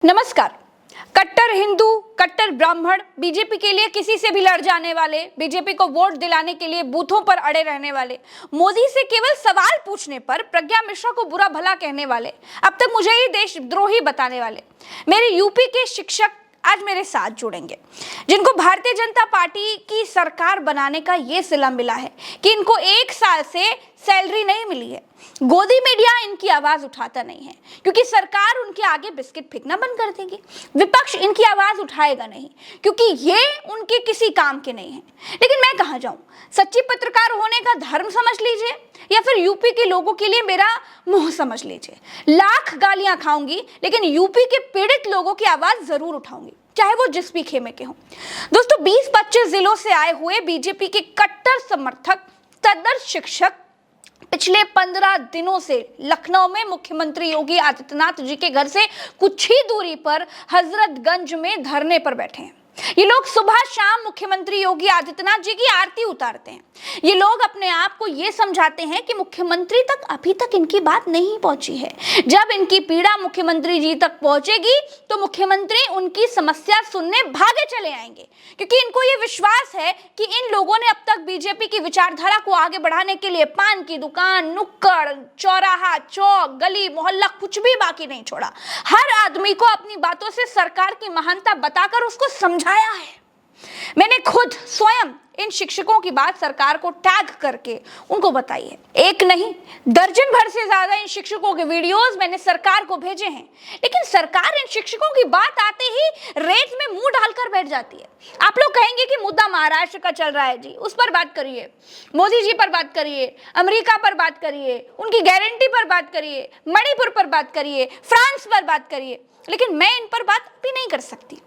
नमस्कार। कट्टर हिंदू, कट्टर ब्राह्मण, बीजेपी के लिए किसी से भी लड़ जाने वाले, बीजेपी को वोट दिलाने के लिए बूथों पर अड़े रहने वाले, मोदी से केवल सवाल पूछने पर प्रज्ञा मिश्रा को बुरा भला कहने वाले, अब तक मुझे ही देशद्रोही बताने वाले मेरे यूपी के शिक्षक आज मेरे साथ जुड़ेंगे, जिनको भारतीय जनता पार्टी की सरकार बनाने का ये सिला मिला है कि इनको 1 साल से सैलरी नहीं मिली है। गोदी मीडिया इनकी आवाज उठाता नहीं है क्योंकि सरकार उनके आगे बिस्किट फेंकना बंद कर देगी। विपक्ष इनकी आवाज उठाएगा नहीं क्योंकि ये उनके किसी काम के नहीं है। लेकिन मैं कहां जाऊं? सच्ची पत्रकार होने का धर्म समझ लीजिए या फिर यूपी के लोगों के लिए मेरा मुंह समझ लीजिए। लाख गालियां खाऊंगी लेकिन यूपी के पीड़ित लोगों की आवाज जरूर उठाऊंगी, चाहे वो जिस भी खेमे के हों। दोस्तों, 20-25 जिलों से आए हुए बीजेपी के कट्टर समर्थक तदर्थ शिक्षक पिछले 15 दिनों से लखनऊ में मुख्यमंत्री योगी आदित्यनाथ जी के घर से कुछ ही दूरी पर हजरतगंज में धरने पर बैठे हैं। ये लोग सुबह शाम मुख्यमंत्री योगी आदित्यनाथ जी की आरती उतारते हैं। ये लोग अपने आप को ये समझाते हैं कि मुख्यमंत्री तक अभी तक इनकी बात नहीं पहुंची है। जब इनकी पीड़ा मुख्यमंत्री जी तक पहुंचेगी तो मुख्यमंत्री उनकी समस्या सुनने भागे चले आएंगे, क्योंकि इनको ये विश्वास है कि इन लोगों ने अब तक बीजेपी की विचारधारा को आगे बढ़ाने के लिए पान की दुकान, नुक्कड़, चौराहा, चौक, गली, मोहल्ला कुछ भी बाकी नहीं छोड़ा। हर आदमी को अपनी बातों से सरकार की महानता बताकर उसको समझाया है। मैंने खुद स्वयं इन शिक्षकों की बात सरकार को टैग करके उनको बताई है। एक नहीं, दर्जन भर से ज्यादा इन शिक्षकों के वीडियोस मैंने सरकार को भेजे हैं, लेकिन सरकार इन शिक्षकों की बात आते ही रेत में मुंह डालकर बैठ जाती है। आप लोग कहेंगे कि मुद्दा महाराष्ट्र का चल रहा है जी, उस पर बात करिए, मोदी जी पर बात करिए, अमेरिका पर बात करिए, उनकी गारंटी पर बात करिए, मणिपुर पर बात करिए, फ्रांस पर बात करिए, लेकिन मैं इन पर बात भी नहीं कर सकती।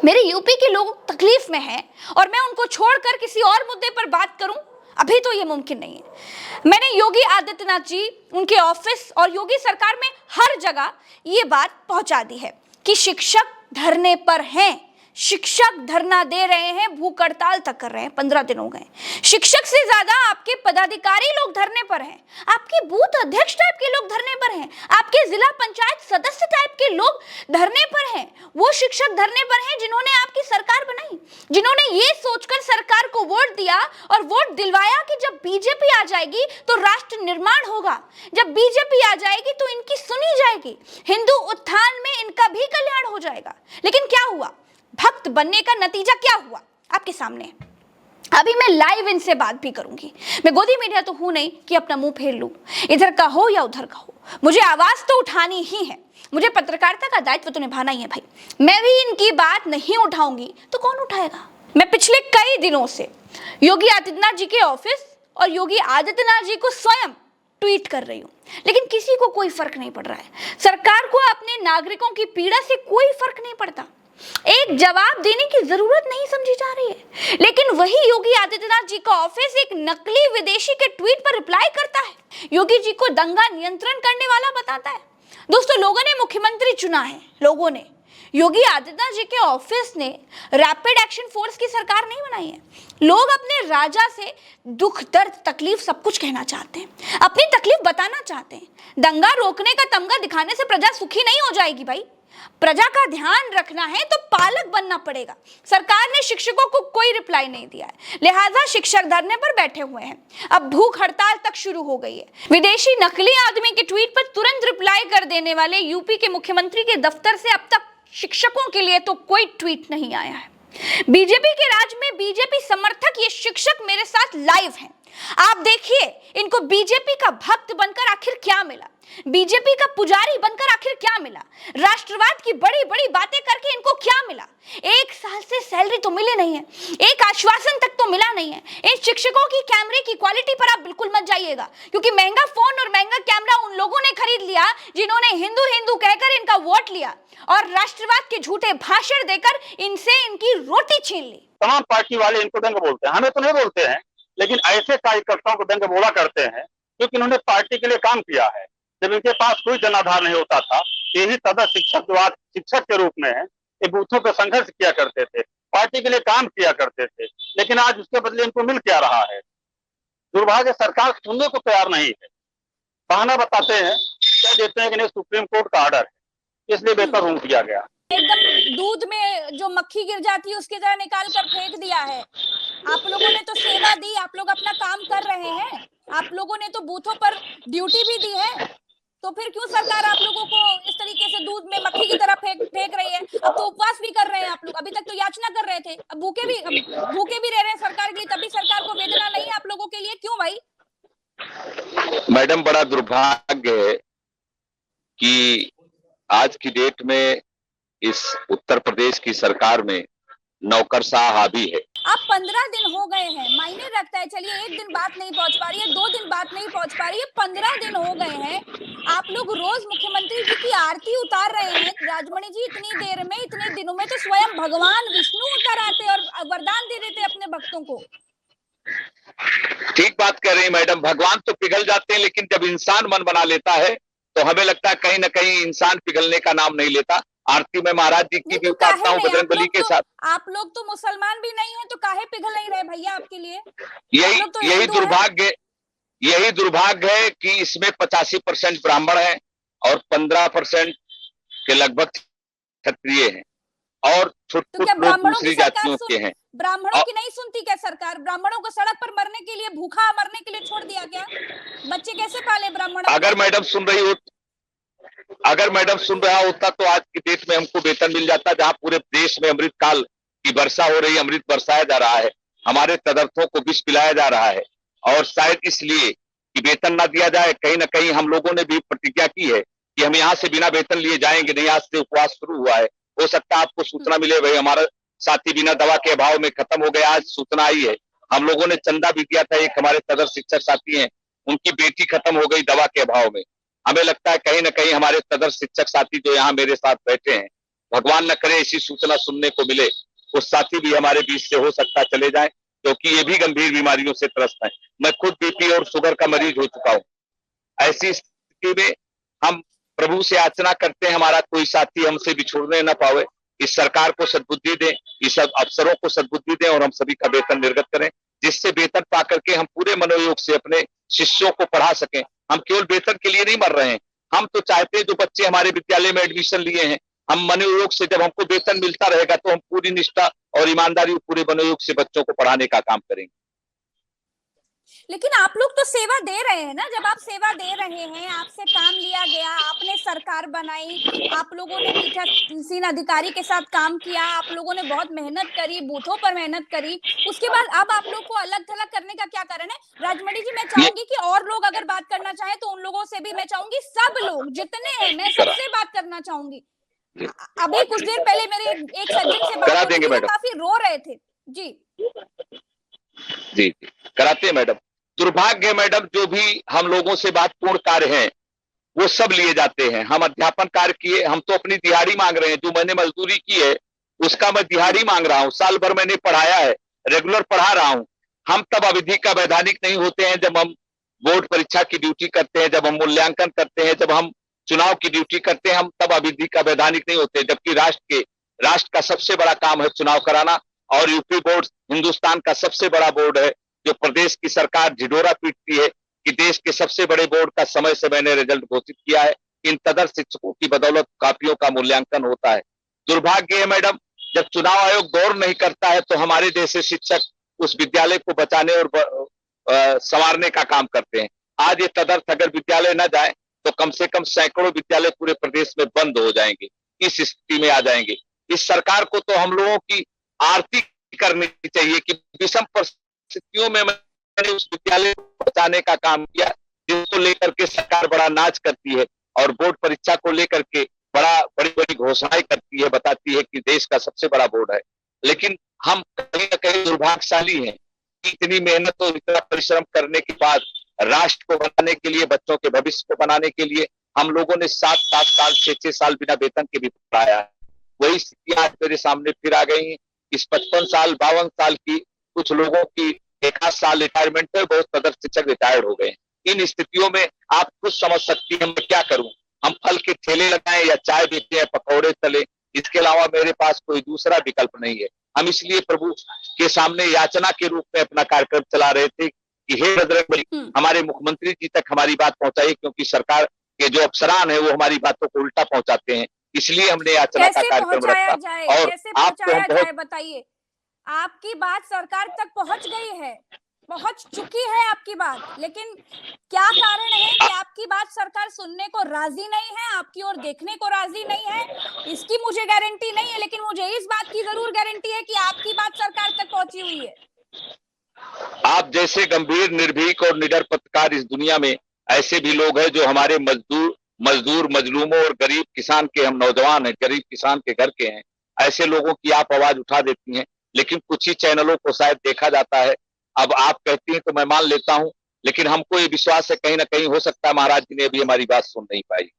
मेरे यूपी के लोग तकलीफ में हैं और मैं उनको छोड़कर किसी और मुद्दे पर बात करूं, अभी तो ये मुमकिन नहीं है। मैंने योगी आदित्यनाथ जी, उनके ऑफिस और योगी सरकार में हर जगह ये बात पहुंचा दी है कि शिक्षक धरने पर हैं। शिक्षक धरना दे रहे हैं, भूख हड़ताल तक कर रहे हैं, 15 दिन हो गए। शिक्षक से ज्यादा आपके पदाधिकारी लोग धरने पर हैं, आपके बूथ अध्यक्ष टाइप के लोग धरने पर हैं, आपके जिला पंचायत सदस्य टाइप के लोग धरने पर हैं। वो शिक्षक धरने पर हैं जिन्होंने आपकी सरकार बनाई, जिन्होंने ये सोचकर सरकार को वोट दिया और वोट दिलवाया कि जब बीजेपी आ जाएगी तो राष्ट्र निर्माण होगा, जब बीजेपी आ जाएगी तो इनकी सुनी जाएगी, हिंदू उत्थान में इनका भी कल्याण हो जाएगा। लेकिन क्या हुआ? भक्त बनने का नतीजा क्या हुआ आपके सामने? अभी मैं लाइव इनसे बात भी करूंगी। मैं गोदी मीडिया तो हूं नहीं कि अपना मुंह फेर लूं, इधर का हो या उधर का हो, मुझे आवाज तो उठानी ही है। मुझे पत्रकारिता का दायित्व तो निभाना ही है भाई। मैं भी इनकी बात नहीं उठाऊंगी तो कौन उठाएगा? मैं पिछले कई दिनों से योगी आदित्यनाथ जी के ऑफिस और योगी आदित्यनाथ जी को स्वयं ट्वीट कर रही हूं, लेकिन किसी को कोई फर्क नहीं पड़ रहा है। सरकार को अपने नागरिकों की पीड़ा से कोई फर्क नहीं पड़ता। एक जवाब देने की जरूरत नहीं समझी जा रही है, लेकिन वही योगी आदित्यनाथ जी का ऑफिस एक नकली विदेशी के ट्वीट पर रिप्लाई करता है, योगी जी को दंगा नियंत्रण करने वाला बताता है। दोस्तों, लोगों ने मुख्यमंत्री चुना है, लोगों ने। योगी आदित्यनाथ जी के ऑफिस ने रैपिड एक्शन फोर्स की सरकार नहीं बनाई है। लोग अपने राजा से दुख, दर्द, तकलीफ सब कुछ कहना चाहते हैं, अपनी तकलीफ बताना चाहते हैं। दंगा रोकने का तमगा दिखाने से प्रजा सुखी नहीं हो जाएगी भाई। प्रजा का ध्यान रखना है तो पालक बनना पड़ेगा। सरकार ने शिक्षकों को कोई रिप्लाई नहीं दिया है, लिहाजा शिक्षक धरने पर बैठे हुए हैं। अब भूख हड़ताल तक शुरू हो गई है। विदेशी नकली आदमी के ट्वीट पर तुरंत रिप्लाई कर देने वाले यूपी के मुख्यमंत्री के दफ्तर से अब तक शिक्षकों के लिए तो कोई ट्वीट नहीं आया है। बीजेपी के राज में बीजेपी समर्थक ये शिक्षक मेरे साथ लाइव हैं। आप देखिए, इनको बीजेपी का भक्त बनकर आखिर क्या मिला, बीजेपी का पुजारी बनकर आखिर क्या मिला, राष्ट्रवाद की बड़ी बड़ी बातें करके इनको क्या मिला? 1 साल से सैलरी तो मिली नहीं है, एक आश्वासन तक तो मिला नहीं है। इन शिक्षकों की कैमरे की क्वालिटी पर आप बिल्कुल मत जाइएगा, क्योंकि महंगा फोन और महंगा कैमरा उन लोगों ने खरीद लिया जिन्होंने हिंदू हिंदू कहकर इनका वोट लिया और राष्ट्रवाद के झूठे भाषण देकर इनसे इनकी रोटी छीन ली। तमाम पार्टी वाले इनको दंग बोलते हैं, हमें तो नहीं बोलते हैं, लेकिन ऐसे कार्यकर्ताओं को दंग बोला करते हैं क्योंकि इन्होंने पार्टी के लिए काम किया है। जब इनके पास कोई जनाधार नहीं होता था, यही तदर्थ शिक्षक जो आज शिक्षक के रूप में है, ये बूथों पर संघर्ष किया करते थे, पार्टी के लिए काम किया करते थे, लेकिन आज उसके बदले इनको मिल क्या रहा है? दुर्भाग्य, सरकार सुनने को तैयार नहीं है। बहाना बताते हैं, कह देते हैं कि नहीं सुप्रीम कोर्ट का ऑर्डर है। इसलिए बेहतर रूम किया गया। एकदम दूध में जो मक्खी गिर जाती है उसकी तरह निकाल कर फेंक दिया है। आप लोगों ने तो सेवा दी, आप लोग अपना काम कर रहे हैं, आप लोगों ने तो बूथों पर ड्यूटी भी दी है, तो फिर क्यों सरकार आप लोगों को इस तरीके से दूध में मक्खी की तरह फेंक रही है? अब तो उपवास भी कर रहे हैं आप लोग, अभी तक तो याचना कर रहे थे, अब भूखे भी रह रहे हैं सरकार के लिए, तभी सरकार को वेदना नहीं है आप लोगों के लिए, क्यों भाई? मैडम, बड़ा दुर्भाग्य है कि आज की डेट में इस उत्तर प्रदेश की सरकार में नौकरशाह हावी है। अब 15 दिन हो गए हैं, मायने रखता है, चलिए एक दिन बात नहीं पहुंच पा रही है, 2 दिन बात नहीं पहुंच पा रही है, 15 दिन हो गए हैं, आप लोग रोज मुख्यमंत्री जी की आरती उतार रहे हैं। राजमणि जी, इतनी देर में, इतने दिनों में तो स्वयं भगवान विष्णु उतर आते और वरदान दे देते अपने भक्तों को। ठीक बात कह रही है मैडम, भगवान तो पिघल जाते हैं, लेकिन जब इंसान मन बना लेता है तो हमें लगता है कहीं ना कहीं इंसान पिघलने का नाम नहीं लेता। आरती में महाराज जी की भी उतारता हूँ बजरंगबली के साथ। आप लोग तो मुसलमान भी नहीं है, तो काहे पिघल नहीं रहे भैया आपके लिए? यही दुर्भाग्य है कि इसमें 85% ब्राह्मण है और 15% के लगभग क्षत्रिय हैं और छोटे लोग दूसरी जातियों के हैं। ब्राह्मणों की नहीं सुनती क्या सरकार? ब्राह्मणों को सड़क पर मरने के लिए, भूखा मरने के लिए छोड़ दिया क्या? बच्चे कैसे पाले ब्राह्मण? अगर मैडम सुन रहा होता तो आज की डेट में हमको वेतन मिल जाता। जहां पूरे देश में अमृत काल की वर्षा हो रही है, अमृत बरसाया जा रहा है, हमारे तदर्थों को विष पिलाया जा रहा है, और शायद इसलिए कि वेतन ना दिया जाए, कहीं ना कहीं हम लोगों ने भी प्रतिज्ञा की है कि हम यहाँ से बिना वेतन लिए जाएंगे नहीं। आज से उपवास शुरू हुआ है, हो सकता है आपको सूचना मिले, भाई हमारा साथी बिना दवा के अभाव में खत्म हो गया, आज सूचना आई है। हम लोगों ने चंदा भी दिया था, एक हमारे तदर्थ शिक्षक साथी हैं, उनकी बेटी खत्म हो गई दवा के अभाव में। हमें लगता है कहीं ना कहीं हमारे तदर्थ शिक्षक साथी जो यहाँ मेरे साथ बैठे हैं, भगवान न करे ऐसी सूचना सुनने को मिले, उस साथी भी हमारे बीच से हो सकता है चले जाए, क्योंकि ये भी गंभीर बीमारियों से त्रस्त है। मैं खुद बीपी और शुगर का मरीज हो चुका हूँ। ऐसी स्थिति में हम प्रभु से याचना करते हैं हमारा कोई साथी हमसे बिछुड़ने न पावे। इस सरकार को सद्बुद्धि दें, इस अफसरों को सद्बुद्धि दें और हम सभी का वेतन निर्गत करें, जिससे वेतन पा करके हम पूरे मनोयोग से अपने शिष्यों को पढ़ा सकें। हम केवल वेतन के लिए नहीं मर रहे हैं, हम तो चाहते हैं जो बच्चे हमारे विद्यालय में एडमिशन लिए हैं, हम मनोयोग से जब हमको वेतन मिलता रहेगा तो हम पूरी निष्ठा और ईमानदारी पूरे मनोयोग से बच्चों को पढ़ाने का काम करेंगे। लेकिन आप लोग तो सेवा दे रहे हैं ना, जब आप सेवा दे रहे हैं, आपसे काम लिया गया, आपने सरकार बनाई, आप लोगों ने पीठासीन अधिकारी के साथ काम किया, आप लोगों ने बहुत मेहनत करी, बूथों पर मेहनत करी, उसके बाद अब आप लोग को अलग थलग करने का क्या कारण है? राजमणि जी, मैं चाहूंगी कि और लोग अगर बात करना चाहे तो उन लोगों से भी मैं चाहूंगी, सब लोग जितने हैं मैं सबसे बात करना चाहूंगी। अभी कुछ देर पहले मेरे एक सज्जन से बात हुई, वो काफी रो रहे थे। जी कराते हैं मैडम। दुर्भाग्य है मैडम, जो भी हम लोगों से बातपूर्ण कार्य हैं वो सब लिए जाते हैं। हम अध्यापन कार्य किए, हम तो अपनी दिहाड़ी मांग रहे हैं, जो मैंने मजदूरी की है उसका मैं दिहाड़ी मांग रहा हूँ। साल भर मैंने पढ़ाया है, रेगुलर पढ़ा रहा हूँ। हम तब अवधि का वैधानिक नहीं होते हैं जब हम बोर्ड परीक्षा की ड्यूटी करते हैं, जब हम मूल्यांकन करते हैं, जब हम चुनाव की ड्यूटी करते हैं, हम तब अवधि का वैधानिक नहीं होते। जबकि राष्ट्र का सबसे बड़ा काम है चुनाव कराना, और यूपी बोर्ड हिंदुस्तान का सबसे बड़ा बोर्ड है, जो प्रदेश की सरकार ढिढोरा पीटती है कि देश के सबसे बड़े बोर्ड का समय से मैंने रिजल्ट घोषित किया है। इन तदर्थ शिक्षकों की बदौलत कापियों का मूल्यांकन होता है। दुर्भाग्य है मैडम, जब चुनाव आयोग गौर नहीं करता है तो हमारे जैसे शिक्षक उस विद्यालय को बचाने और संवारने का काम करते हैं। आज ये तदर्थ अगर विद्यालय न जाए तो कम से कम सैकड़ों विद्यालय पूरे प्रदेश में बंद हो जाएंगे, इस स्थिति में आ जाएंगे। इस सरकार को तो हम लोगों की आरती करनी चाहिए कि विषम परिस्थितियों में मैंने उस विद्यालय को बचाने का काम किया, जिसको लेकर के सरकार बड़ा नाच करती है और बोर्ड परीक्षा को लेकर के बड़ी बड़ी घोषणाएं करती है, बताती है कि देश का सबसे बड़ा बोर्ड है। लेकिन हम कहीं न कहीं दुर्भाग्यशाली हैं कि इतनी मेहनत और इतना परिश्रम करने के बाद राष्ट्र को बनाने के लिए, बच्चों के भविष्य को बनाने के लिए हम लोगों ने 7-7 साल 6-6 साल बिना वेतन के भी पढ़ाया है। वही स्थिति आज मेरे सामने फिर आ गई। इस 55 साल 52 साल की कुछ लोगों की 1 साल रिटायरमेंट है, बहुत तदर्थ शिक्षक रिटायर्ड हो गए। इन स्थितियों में आप खुद समझ सकती हैं मैं क्या करूं। हम फल के ठेले लगाएं या चाय बेचें या पकौड़े तले, इसके अलावा मेरे पास कोई दूसरा विकल्प नहीं है। हम इसलिए प्रभु के सामने याचना के रूप में अपना कार्यक्रम चला रहे थे कि हे बजरंगबली, हमारे मुख्यमंत्री जी तक हमारी बात पहुंचाइए, क्योंकि सरकार के जो अफसरान है वो हमारी बातों को उल्टा पहुंचाते हैं। इसलिए हमने याचना का कैसे कार्यक्रम पहुंचाया रखा। जाए, और कैसे आपको पहुंचाया हम बहुत जाए बताइए। आपकी बात सरकार तक पहुंच गई है, पहुंच चुकी है आपकी बात, लेकिन क्या कारण है कि आपकी बात सरकार सुनने को राजी नहीं है, आपकी ओर देखने को राजी नहीं है, इसकी मुझे गारंटी नहीं है, लेकिन मुझे इस बात की जरूर गारंटी है कि आपकी बात सरकार तक पहुंची हुई है। आप जैसे गंभीर, निर्भीक और निडर पत्रकार इस दुनिया में ऐसे भी लोग हैं जो हमारे मजदूर मजलूमों और गरीब किसान के, हम नौजवान हैं, गरीब किसान के घर के हैं, ऐसे लोगों की आप आवाज उठा देती हैं। लेकिन कुछ ही चैनलों को शायद देखा जाता है। अब आप कहती हैं तो मैं मान लेता हूं, लेकिन हमको ये विश्वास है कहीं ना कहीं हो सकता है महाराज जी ने अभी हमारी बात सुन नहीं पाई।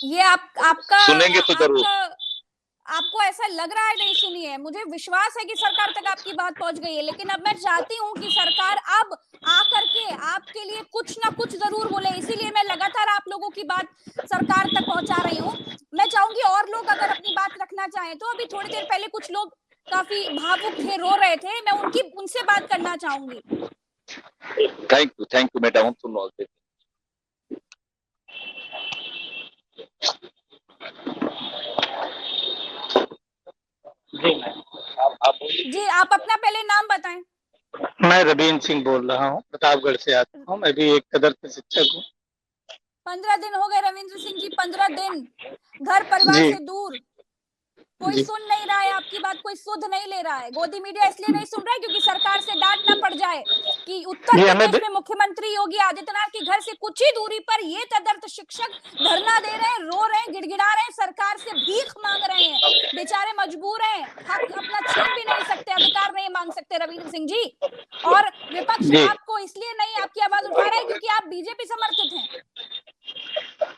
ये आपका सुनेंगे तो जरूर। आपको ऐसा लग रहा है नहीं सुनी है, मुझे विश्वास है कि सरकार तक आपकी बात पहुंच गई है, लेकिन अब मैं चाहती हूं कि सरकार अब आकर के आपके लिए कुछ ना कुछ जरूर बोले, इसीलिए मैं लगातार आप लोगों की बात सरकार तक पहुंचा रही हूं। मैं चाहूंगी और लोग अगर अपनी बात रखना चाहें तो। अभी थोड़ी देर पहले कुछ लोग काफी भावुक थे, रो रहे थे, मैं उनसे बात करना चाहूंगी। थैंक यू मैडम, हम सुन रहे थे। जी आप अपना पहले नाम बताएं। मैं रवीन्द्र सिंह बोल रहा हूँ, प्रतापगढ़ से आता हूँ। मैं भी एक तदर्थ शिक्षक हूँ। 15 दिन हो गए रविंद्र सिंह जी, 15 दिन घर परिवार जी से दूर, कोई जी सुन नहीं रहा है आपकी बात, कोई सुध नहीं ले रहा है। गोदी मीडिया इसलिए नहीं सुन रहा है क्योंकि सरकार से डांट ना पड़ जाए कि उत्तर जी प्रदेश में मुख्यमंत्री योगी आदित्यनाथ के घर से कुछ ही दूरी पर ये तदर्थ शिक्षक धरना दे रहे हैं, रो रहे हैं, गिड़गिड़ा रहे हैं, सरकार से भीख मांग रहे हैं, बेचारे मजबूर हैं, हक अपना छीन भी नहीं सकते, अधिकार नहीं मांग सकते रविंद्र सिंह जी। और विपक्ष जी आपको इसलिए नहीं आपकी आवाज उठा रहा है क्योंकि आप बीजेपी समर्थित हैं।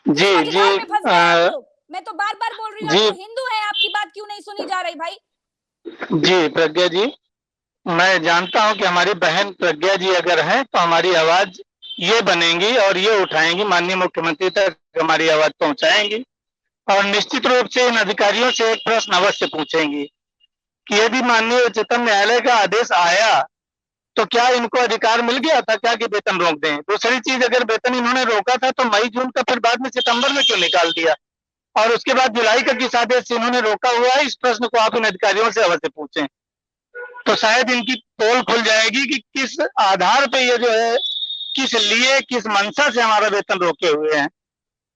जी इस जी मझधार में फंस गए आप लोग। मैं तो बार बार बोल रही हूँ, जी आप तो हिंदू हैं, आपकी बात क्यों नहीं सुनी जा रही भाई? जी प्रज्ञा जी, मैं जानता हूँ कि हमारी बहन प्रज्ञा जी अगर हैं तो हमारी आवाज ये बनेंगी और ये उठाएंगी, माननीय मुख्यमंत्री तक हमारी आवाज पहुंचाएंगी और निश्चित रूप से इन अधिकारियों से एक प्रश्न अवश्य पूछेंगी कि यदि माननीय उच्चतम न्यायालय का आदेश आया तो क्या इनको अधिकार मिल गया था क्या कि वेतन रोक दें? दूसरी चीज, अगर वेतन इन्होंने रोका था तो मई जून का फिर बाद में सितंबर में क्यों निकाल दिया? और उसके बाद जुलाई का किस आदेश से इन्होंने रोका हुआ है? इस प्रश्न को आप इन अधिकारियों से अवश्य पूछें, तो शायद इनकी पोल खुल जाएगी कि किस आधार पे ये जो है, किस लिए, किस मंशा से हमारा वेतन रोके हुए हैं।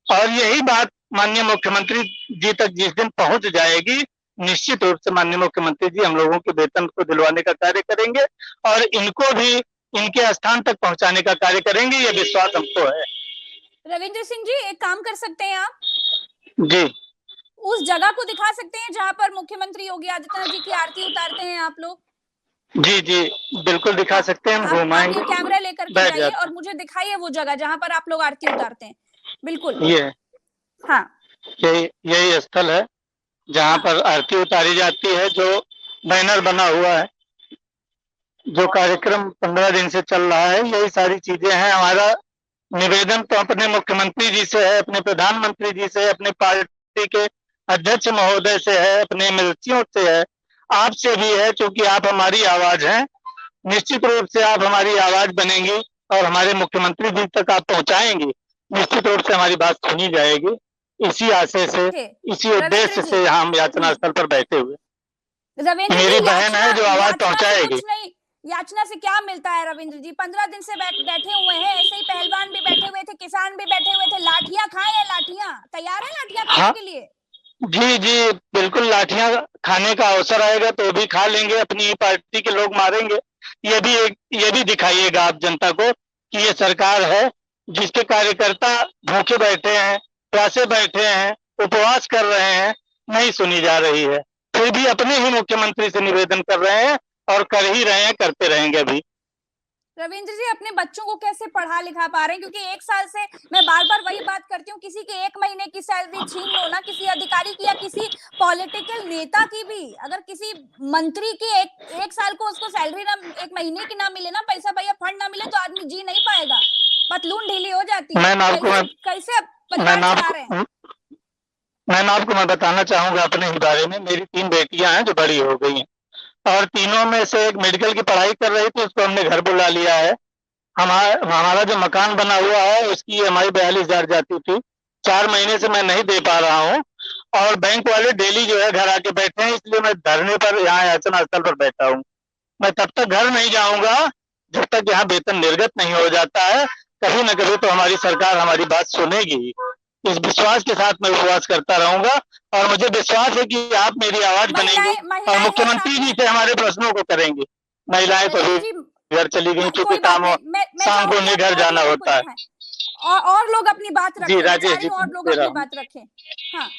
और यही बात माननीय मुख्यमंत्री जी तक जिस दिन पहुंच जाएगी, निश्चित रूप से माननीय मुख्यमंत्री जी हम लोगों के वेतन को दिलवाने का कार्य करेंगे और इनको भी इनके स्थान तक पहुंचाने का कार्य करेंगे, ये विश्वास हमको है। रविंद्र सिंह जी एक काम कर सकते हैं आप, जी उस जगह को दिखा सकते हैं जहां पर मुख्यमंत्री योगी आदित्यनाथ जी की आरती उतारते हैं आप लोग। जी जी बिल्कुल दिखा सकते हैं, हम घुमाएंगे। आप ये कैमरा लेकर के जाइए और मुझे दिखाइए वो जगह जहां पर आप लोग आरती उतारते हैं। बिल्कुल ये हाँ, यही स्थल है जहाँ पर आरती उतारी जाती है, जो बैनर बना हुआ है, जो कार्यक्रम 15 दिन से चल रहा है, यही सारी चीजें हैं। हमारा निवेदन तो अपने मुख्यमंत्री जी से है, अपने प्रधानमंत्री जी से, अपने पार्टी के अध्यक्ष महोदय से है, अपने एमएलसीओं से है, आपसे भी है, क्योंकि आप हमारी आवाज हैं। निश्चित रूप से आप हमारी आवाज बनेंगी और हमारे मुख्यमंत्री जी तक आप पहुंचाएंगी, निश्चित रूप से हमारी बात सुनी जाएगी। इसी आशय से, इसी उद्देश्य से हम याचना स्थल पर बैठे हुए। मेरी बहन है जो आवाज पहुंचाएगी। याचना से क्या मिलता है रविंद्र जी? 15 दिन से बैठे हुए हैं, ऐसे ही पहलवान भी बैठे हुए थे, किसान भी बैठे हुए थे, लाठियां खाए हैं, लाठियां तैयार है, लाठियां खाने के लिए? जी जी बिल्कुल, लाठियां खाने का अवसर आएगा तो भी खा लेंगे, अपनी ही पार्टी के लोग मारेंगे। ये भी दिखाइएगा आप जनता को कि ये सरकार है जिसके कार्यकर्ता भूखे बैठे हैं, प्यासे बैठे हैं, उपवास कर रहे हैं, नहीं सुनी जा रही है, फिर भी अपने ही मुख्यमंत्री से निवेदन कर रहे हैं और कर ही रहे हैं, करते रहेंगे। अभी रविंद्र जी अपने बच्चों को कैसे पढ़ा लिखा पा रहे हैं? क्योंकि 1 साल से मैं बार बार वही बात करती हूँ, किसी के 1 महीने की सैलरी छीन लो ना, किसी अधिकारी की या किसी पॉलिटिकल नेता की भी, अगर किसी मंत्री की एक साल को उसको सैलरी ना, 1 महीने की ना मिले ना, पैसा भैया फंड ना मिले तो आदमी जी नहीं पाएगा, पतलून ढीली हो जाती है। कैसे परिवार चला रहे हैं? मैम आपको मैं बताना चाहूंगा अपने ही बारे में। मेरी 3 बेटियां हैं जो बड़ी हो गई हैं और तीनों में से एक मेडिकल की पढ़ाई कर रही थी, उसको हमने घर बुला लिया है। हमारा जो मकान बना हुआ है उसकी EMI 42,000 जाती थी, 4 महीने से मैं नहीं दे पा रहा हूँ और बैंक वाले डेली जो है घर आके बैठे हैं, इसलिए मैं धरने पर यहाँ याचना स्थल पर बैठा हूँ। मैं तब तक घर नहीं जाऊंगा जब तक यहाँ वेतन निर्गत नहीं हो जाता है। कभी न कभी तो हमारी सरकार हमारी बात सुनेगी। इस विश्वास के साथ मैं उपवास करता रहूंगा और मुझे विश्वास है कि आप मेरी आवाज बनेंगे और मुख्यमंत्री जी से हमारे प्रश्नों को करेंगे। महिलाएं तो अभी घर चली गई क्योंकि काम शाम को उन्हें घर जाना होता है। और लोग अपनी बात रखें। जी राजेश जी, और लोग अपनी बात रखें। हाँ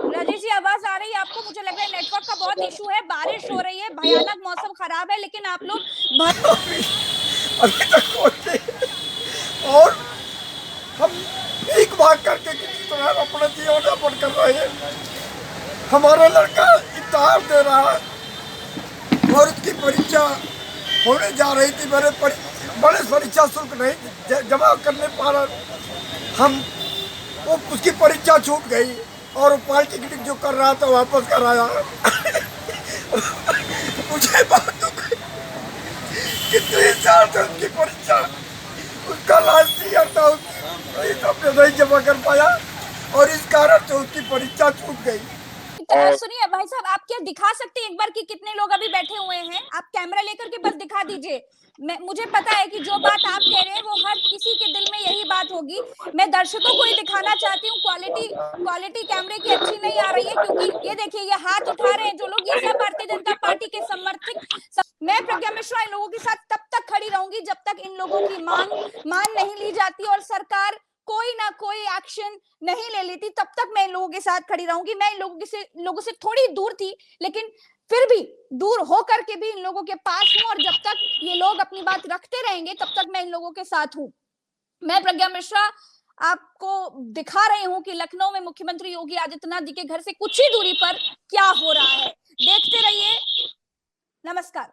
राजेश जी, आवाज आ रही है आपको? मुझे लग रहा है नेटवर्क का बहुत इशू है, बारिश हो रही है, भयानक मौसम खराब है, लेकिन आप लोग अभी तक पहुंचे और हम एक बार करके किसी तरह अपना जीवन यापन कर रहे हैं। हमारा लड़का इम्तिहान दे रहा है और उसकी परीक्षा होने जा रही थी। मेरे बड़े परीक्षा शुल्क नहीं जमा करने पर हम उसकी परीक्षा छूट गई और वो पॉलिटेक्निक जो कर रहा था वापस कराया। मुझे बात कितने साल से उसकी परीक्षा, उसका लास्ट ईयर था, उसकी नहीं जमा कर पाया और इस कारण से उसकी परीक्षा छूट गई। सुनिए भाई साहब, आप क्या दिखा सकते हैं एक बार कि कितने लोग अभी बैठे हुए हैं? आप कैमरा लेकर के बस दिखा दीजिए। मुझे पता है कि जो बात आप कह रहे हैं वो हर किसी के दिल में यही बात होगी। मैं दर्शकों को ही दिखाना चाहती हूँ, क्वालिटी कैमरे की अच्छी नहीं आ रही है, क्योंकि ये देखिए, ये हाथ उठा रहे हैं जो लोग, ये सब भारतीय जनता पार्टी के समर्थक। मैं प्रज्ञा मिश्रा इन लोगों के साथ तब तक खड़ी रहूंगी जब तक इन लोगों की मान नहीं ली जाती और सरकार कोई ना कोई एक्शन नहीं ले लेती। तब तक मैं इन लोगों के साथ खड़ी रहूंगी। मैं इन लोगों से थोड़ी दूर थी, लेकिन फिर भी दूर होकर के भी इन लोगों के पास हूं और जब तक ये लोग अपनी बात रखते रहेंगे तब तक मैं इन लोगों के साथ हूं। मैं प्रज्ञा मिश्रा आपको दिखा रही हूं कि लखनऊ में मुख्यमंत्री योगी आदित्यनाथ जी के घर से कुछ ही दूरी पर क्या हो रहा है। देखते रहिए। नमस्कार।